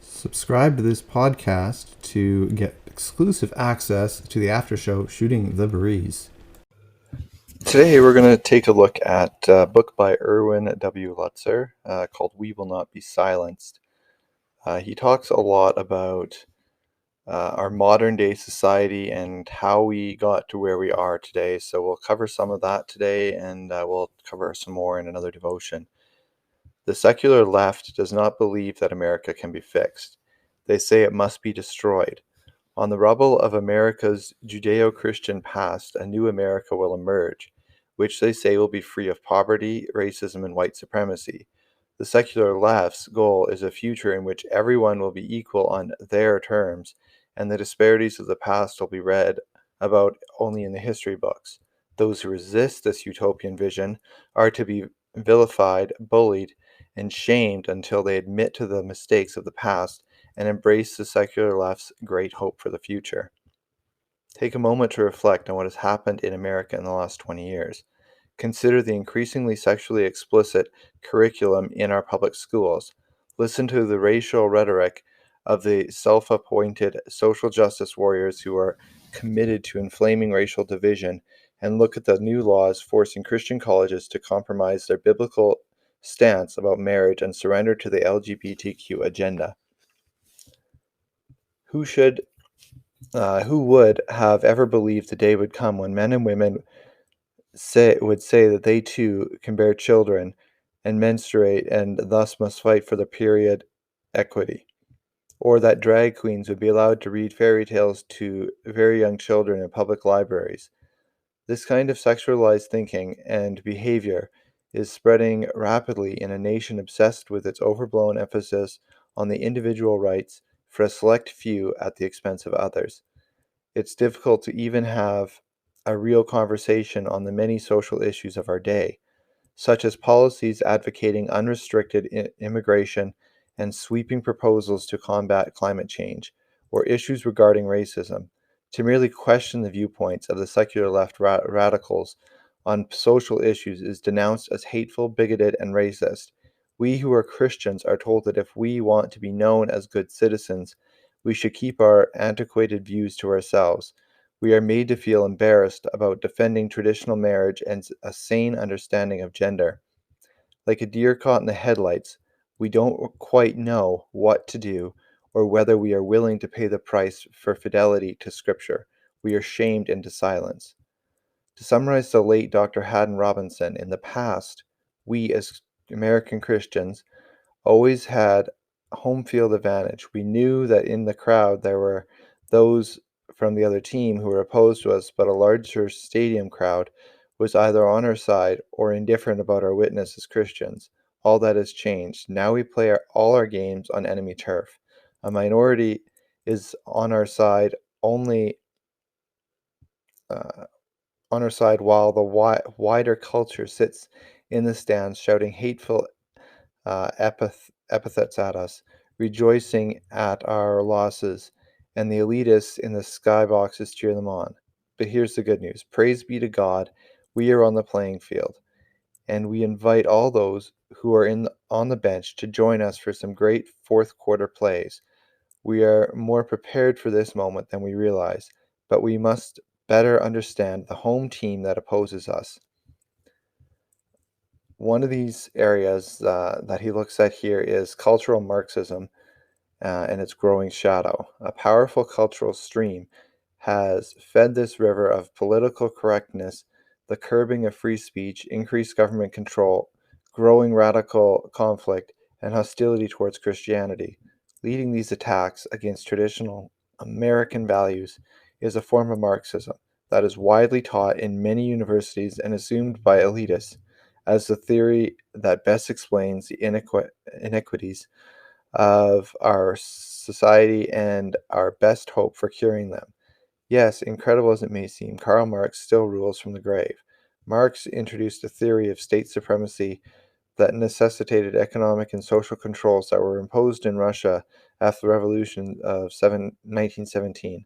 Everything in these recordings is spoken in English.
Subscribe to this podcast to get exclusive access to the after show Shooting the Breeze. Today we're going to take a look at a book by Erwin W. Lutzer called We Will Not Be Silenced. He talks a lot about our modern day society and how we got to where we are today. So we'll cover some of that today, and we'll cover some more in another devotion. The secular left does not believe that America can be fixed. They say it must be destroyed. On the rubble of America's Judeo-Christian past, a new America will emerge, which they say will be free of poverty, racism, and white supremacy. The secular left's goal is a future in which everyone will be equal on their terms, and the disparities of the past will be read about only in the history books. Those who resist this utopian vision are to be vilified, bullied, and shamed until they admit to the mistakes of the past and embrace the secular left's great hope for the future. Take a moment to reflect on what has happened in America in the last 20 years. Consider the increasingly sexually explicit curriculum in our public schools. Listen to the racial rhetoric of the self-appointed social justice warriors who are committed to inflaming racial division, and look at the new laws forcing Christian colleges to compromise their biblical stance about marriage and surrender to the LGBTQ agenda. Who would have ever believed the day would come when men and women would say that they too can bear children and menstruate and thus must fight for the period equity, or that drag queens would be allowed to read fairy tales to very young children in public libraries? This kind of sexualized thinking and behavior is spreading rapidly in a nation obsessed with its overblown emphasis on the individual rights for a select few at the expense of others. It's difficult to even have a real conversation on the many social issues of our day, such as policies advocating unrestricted immigration and sweeping proposals to combat climate change, or issues regarding racism. To merely question the viewpoints of the secular left radicals on social issues is denounced as hateful, bigoted, and racist. We who are Christians are told that if we want to be known as good citizens, we should keep our antiquated views to ourselves. We are made to feel embarrassed about defending traditional marriage and a sane understanding of gender. Like a deer caught in the headlights, we don't quite know what to do or whether we are willing to pay the price for fidelity to Scripture. We are shamed into silence. To summarize the late Dr. Haddon Robinson, in the past, we as American Christians always had home field advantage. We knew that in the crowd there were those from the other team who were opposed to us, but a larger stadium crowd was either on our side or indifferent about our witness as Christians. All that has changed. Now we play all our games on enemy turf. A minority is only uh, on our side, while the wider culture sits in the stands shouting hateful epithets at us, rejoicing at our losses, and the elitists in the skyboxes cheer them on. But here's the good news. Praise be to God, we are on the playing field, and we invite all those who are on the bench to join us for some great fourth quarter plays. We are more prepared for this moment than we realize, but we must better understand the home team that opposes us. One of these areas that he looks at here is cultural Marxism and its growing shadow. A powerful cultural stream has fed this river of political correctness, the curbing of free speech, increased government control, growing radical conflict, and hostility towards Christianity. Leading these attacks against traditional American values is a form of Marxism that is widely taught in many universities and assumed by elitists as the theory that best explains the inequities of our society and our best hope for curing them. Yes, incredible as it may seem, Karl Marx still rules from the grave. Marx introduced a theory of state supremacy that necessitated economic and social controls that were imposed in Russia after the revolution of 1917.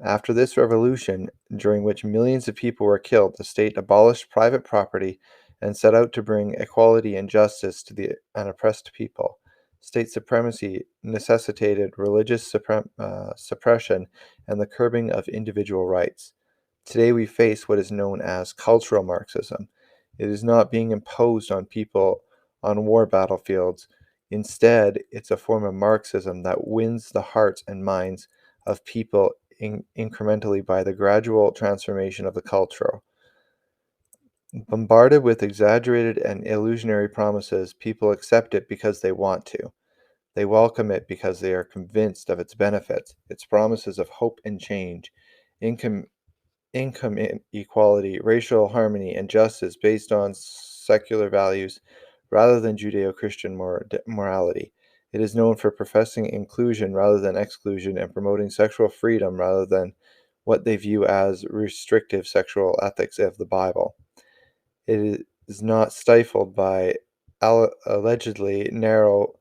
After this revolution, during which millions of people were killed, the state abolished private property and set out to bring equality and justice to the unoppressed people. State supremacy necessitated religious suppression and the curbing of individual rights. Today we face what is known as cultural Marxism. It is not being imposed on people on war battlefields. Instead, it's a form of Marxism that wins the hearts and minds of people incrementally by the gradual transformation of the culture. Bombarded with exaggerated and illusionary promises, people accept it because they want to. They welcome it because they are convinced of its benefits, its promises of hope and change, income, income equality, racial harmony, and justice based on secular values rather than Judeo Christian morality. It is known for professing inclusion rather than exclusion and promoting sexual freedom rather than what they view as restrictive sexual ethics of the Bible. It is not stifled by allegedly narrow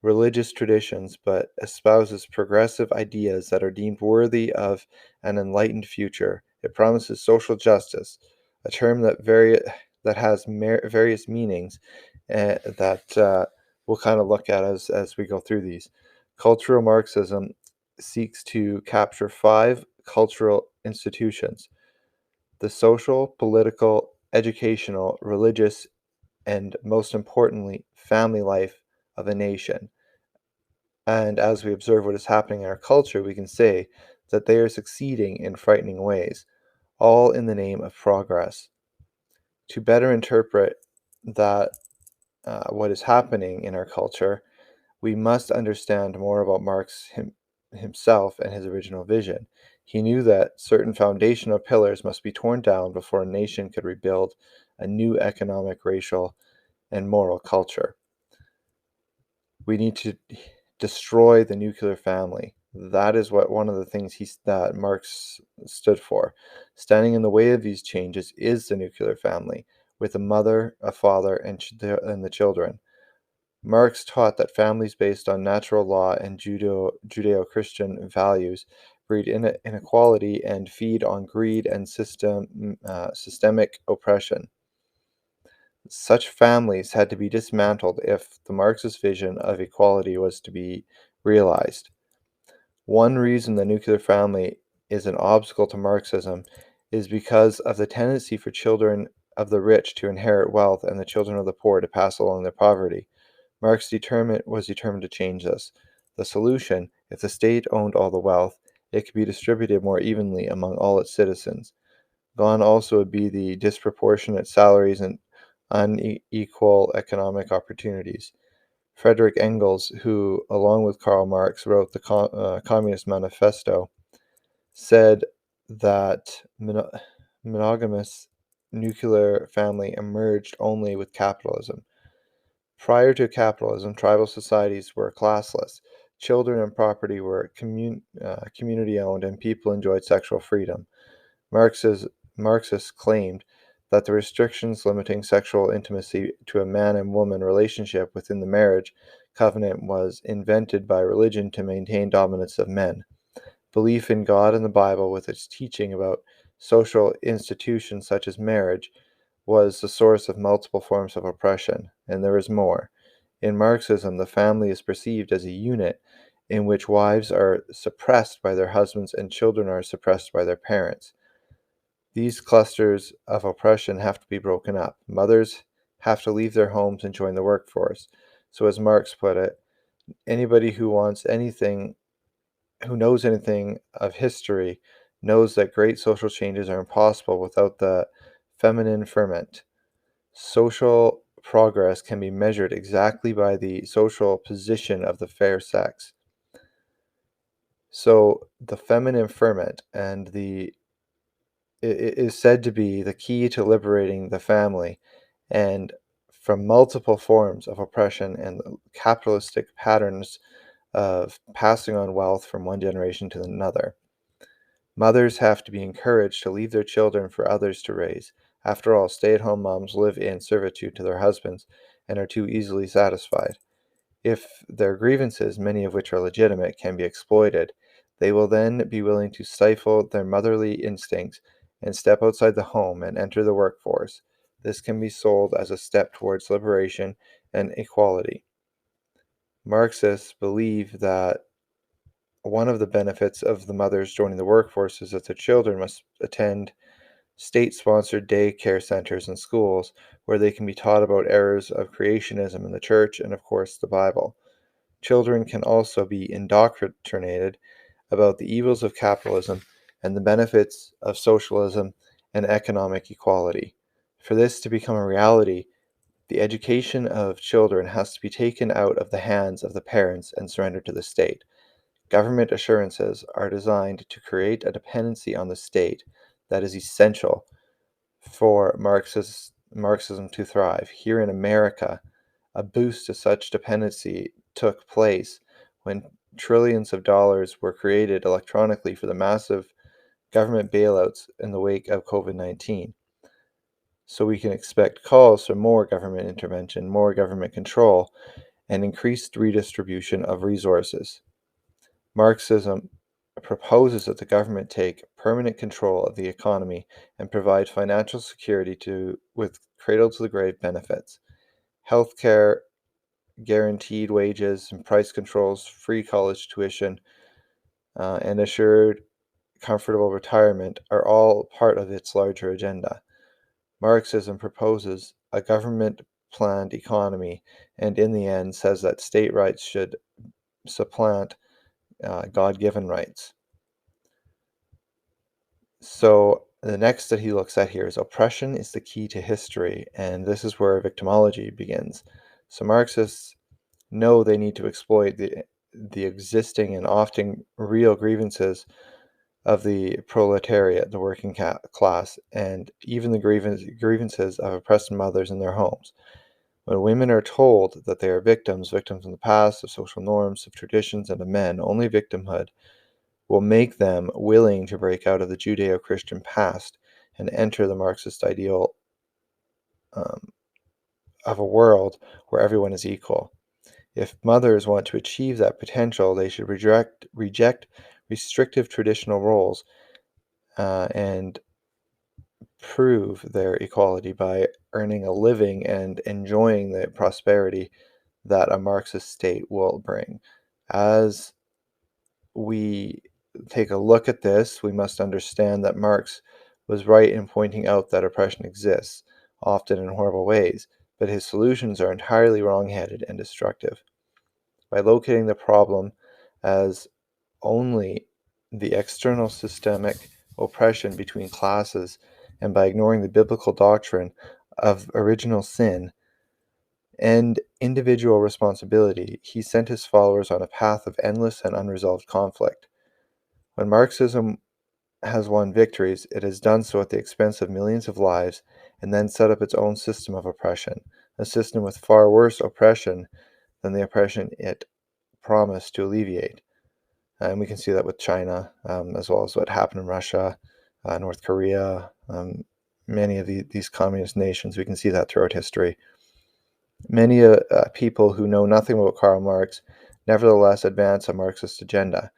religious traditions, but espouses progressive ideas that are deemed worthy of an enlightened future. It promises social justice, a term that has various meanings that we'll kind of look at as we go through these. Cultural Marxism seeks to capture five cultural institutions: the social, political, educational, religious, and most importantly, family life of a nation. And as we observe what is happening in our culture, we can say that they are succeeding in frightening ways, all in the name of progress. To better interpret that what is happening in our culture, we must understand more about himself and his original vision. He knew that certain foundational pillars must be torn down before a nation could rebuild a new economic, racial, and moral culture. We need to destroy the nuclear family. That is what one of the things that Marx stood for. Standing in the way of these changes is the nuclear family, with a mother, a father, and the children. Marx taught that families based on natural law and Judeo-Christian values breed inequality and feed on greed and systemic oppression. Such families had to be dismantled if the Marxist vision of equality was to be realized. One reason the nuclear family is an obstacle to Marxism is because of the tendency for children of the rich to inherit wealth and the children of the poor to pass along their poverty. Marx was determined to change this. The solution: if the state owned all the wealth, it could be distributed more evenly among all its citizens. Gone also would be the disproportionate salaries and unequal economic opportunities. Frederick Engels, who, along with Karl Marx, wrote the Communist Manifesto, said that monogamous nuclear family emerged only with capitalism. Prior to capitalism, tribal societies were classless. Children and property were community owned, and people enjoyed sexual freedom. Marxists claimed that the restrictions limiting sexual intimacy to a man and woman relationship within the marriage covenant was invented by religion to maintain dominance of men. Belief in God and the Bible, with its teaching about social institutions such as marriage, was the source of multiple forms of oppression, and there is more. In Marxism, the family is perceived as a unit in which wives are suppressed by their husbands and children are suppressed by their parents. These clusters of oppression have to be broken up. Mothers have to leave their homes and join the workforce. So, as Marx put it, anybody who knows anything of history, knows that great social changes are impossible without the feminine ferment. Social progress can be measured exactly by the social position of the fair sex. So, the feminine ferment and it is said to be the key to liberating the family and from multiple forms of oppression and capitalistic patterns of passing on wealth from one generation to another. Mothers have to be encouraged to leave their children for others to raise. After all, stay-at-home moms live in servitude to their husbands and are too easily satisfied. If their grievances, many of which are legitimate, can be exploited, they will then be willing to stifle their motherly instincts and step outside the home and enter the workforce. This can be sold as a step towards liberation and equality. Marxists believe that one of the benefits of the mothers joining the workforce is that their children must attend state-sponsored daycare centers and schools where they can be taught about errors of creationism in the church and, of course, the Bible. Children can also be indoctrinated about the evils of capitalism and the benefits of socialism and economic equality. For this to become a reality, the education of children has to be taken out of the hands of the parents and surrendered to the state. Government assurances are designed to create a dependency on the state that is essential for Marxism to thrive. Here in America, a boost to such dependency took place when trillions of dollars were created electronically for the massive government bailouts in the wake of COVID-19. So we can expect calls for more government intervention, more government control, and increased redistribution of resources. Marxism proposes that the government take permanent control of the economy and provide financial security with cradle-to-the-grave benefits. Healthcare, guaranteed wages and price controls, free college tuition, and assured comfortable retirement are all part of its larger agenda. Marxism proposes a government-planned economy and in the end says that state rights should supplant God-given rights. So the next that he looks at here is oppression is the key to history, and this is where victimology begins. So Marxists know they need to exploit the existing and often real grievances of the proletariat, the working class, and even the grievances of oppressed mothers in their homes. When women are told that they are victims in the past of social norms, of traditions, and of men, only victimhood will make them willing to break out of the Judeo-Christian past and enter the Marxist ideal of a world where everyone is equal. If mothers want to achieve that potential, they should reject restrictive traditional roles and prove their equality by earning a living and enjoying the prosperity that a Marxist state will bring. As we take a look at this, we must understand that Marx was right in pointing out that oppression exists, often in horrible ways, but his solutions are entirely wrong-headed and destructive. By locating the problem as only the external systemic oppression between classes and by ignoring the biblical doctrine of original sin and individual responsibility, he sent his followers on a path of endless and unresolved conflict. When Marxism has won victories, it has done so at the expense of millions of lives and then set up its own system of oppression, a system with far worse oppression than the oppression it promised to alleviate. And we can see that with China, as well as what happened in Russia, North Korea, many of these communist nations. We can see that throughout history. Many people who know nothing about Karl Marx nevertheless advance a Marxist agenda.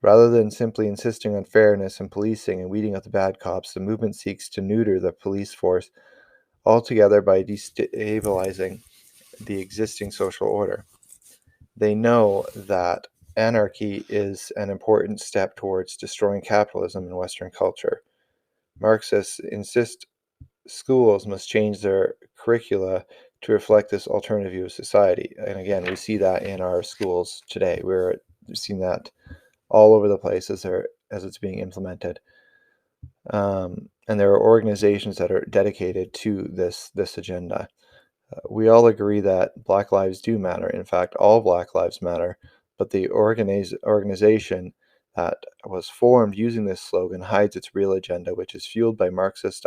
Rather than simply insisting on fairness and policing and weeding out the bad cops, the movement seeks to neuter the police force altogether by destabilizing the existing social order. They know that anarchy is an important step towards destroying capitalism in Western culture. Marxists insist schools must change their curricula to reflect this alternative view of society. And again, we see that in our schools today. We're seeing that all over the place as it's being implemented. And there are organizations that are dedicated to this agenda. We all agree that Black lives do matter. In fact, all Black lives matter. But the organization that was formed using this slogan hides its real agenda, which is fueled by Marxist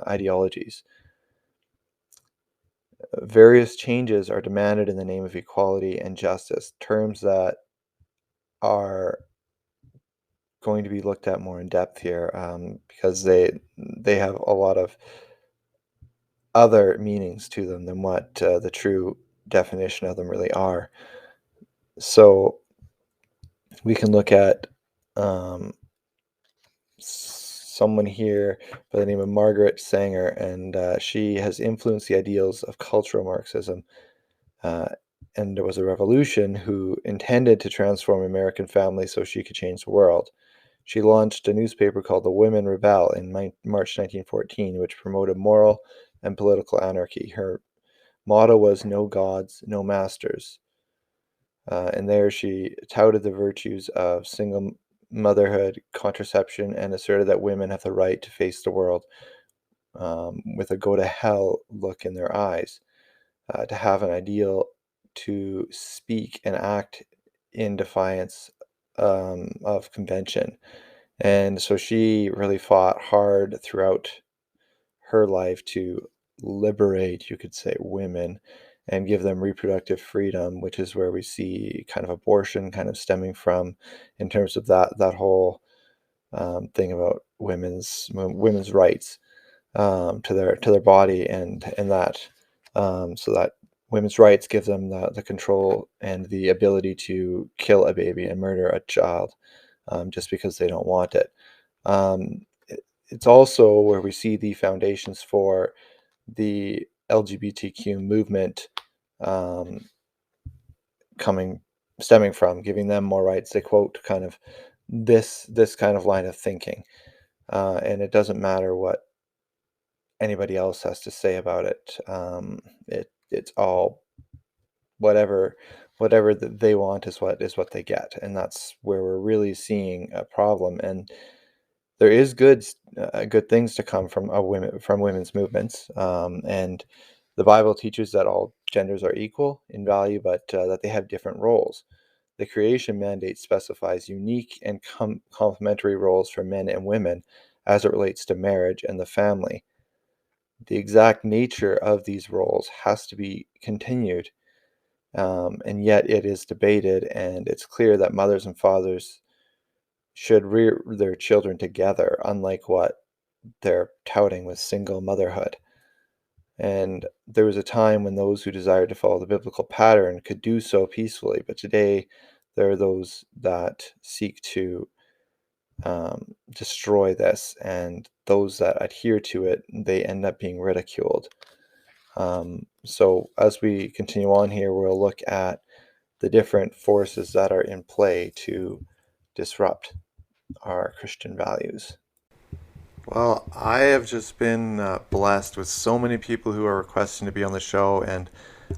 ideologies. Various changes are demanded in the name of equality and justice, terms that are going to be looked at more in depth here because they have a lot of other meanings to them than what the true definition of them really are. So we can look at someone here by the name of Margaret Sanger, and she has influenced the ideals of cultural Marxism. and it was a revolution, who intended to transform American families so she could change the world. She launched a newspaper called the Women Rebel in March 1914, which promoted moral and political anarchy. Her motto was "No gods, no masters." And there she touted the virtues of single motherhood, contraception, and asserted that women have the right to face the world with a go to hell look in their eyes, to have an ideal, to speak and act in defiance of convention. And so she really fought hard throughout her life to liberate, you could say, women and give them reproductive freedom, which is where we see kind of abortion kind of stemming from, in terms of that whole thing about women's rights to their body, and that so that women's rights give them the control and the ability to kill a baby and murder a child, just because they don't want it. It's also where we see the foundations for the LGBTQ movement um, coming stemming from, giving them more rights. They quote kind of this kind of line of thinking, and it doesn't matter what anybody else has to say about it. It's all whatever that they want is what they get, and that's where we're really seeing a problem. And there is good things to come from women's movements, and the Bible teaches that all genders are equal in value, but that they have different roles. The creation mandate specifies unique and complementary roles for men and women as it relates to marriage and the family. The exact nature of these roles has to be continued, and yet it is debated, and it's clear that mothers and fathers should rear their children together, unlike what they're touting with single motherhood. And there was a time when those who desired to follow the biblical pattern could do so peacefully, but today there are those that seek to destroy this, and those that adhere to it, they end up being ridiculed. So as we continue on here, we'll look at the different forces that are in play to disrupt our Christian values. Well, I have just been blessed with so many people who are requesting to be on the show, and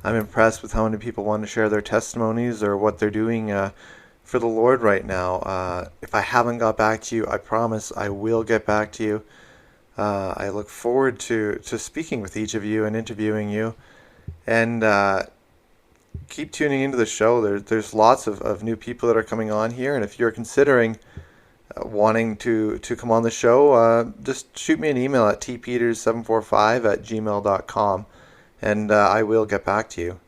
I'm impressed with how many people want to share their testimonies or what they're doing for the Lord right now. If I haven't got back to you, I promise I will get back to you. I look forward to speaking with each of you and interviewing you, and keep tuning into the show. There's lots of new people that are coming on here, and if you're considering wanting to come on the show, just shoot me an email at tpeters745 at gmail.com, and I will get back to you.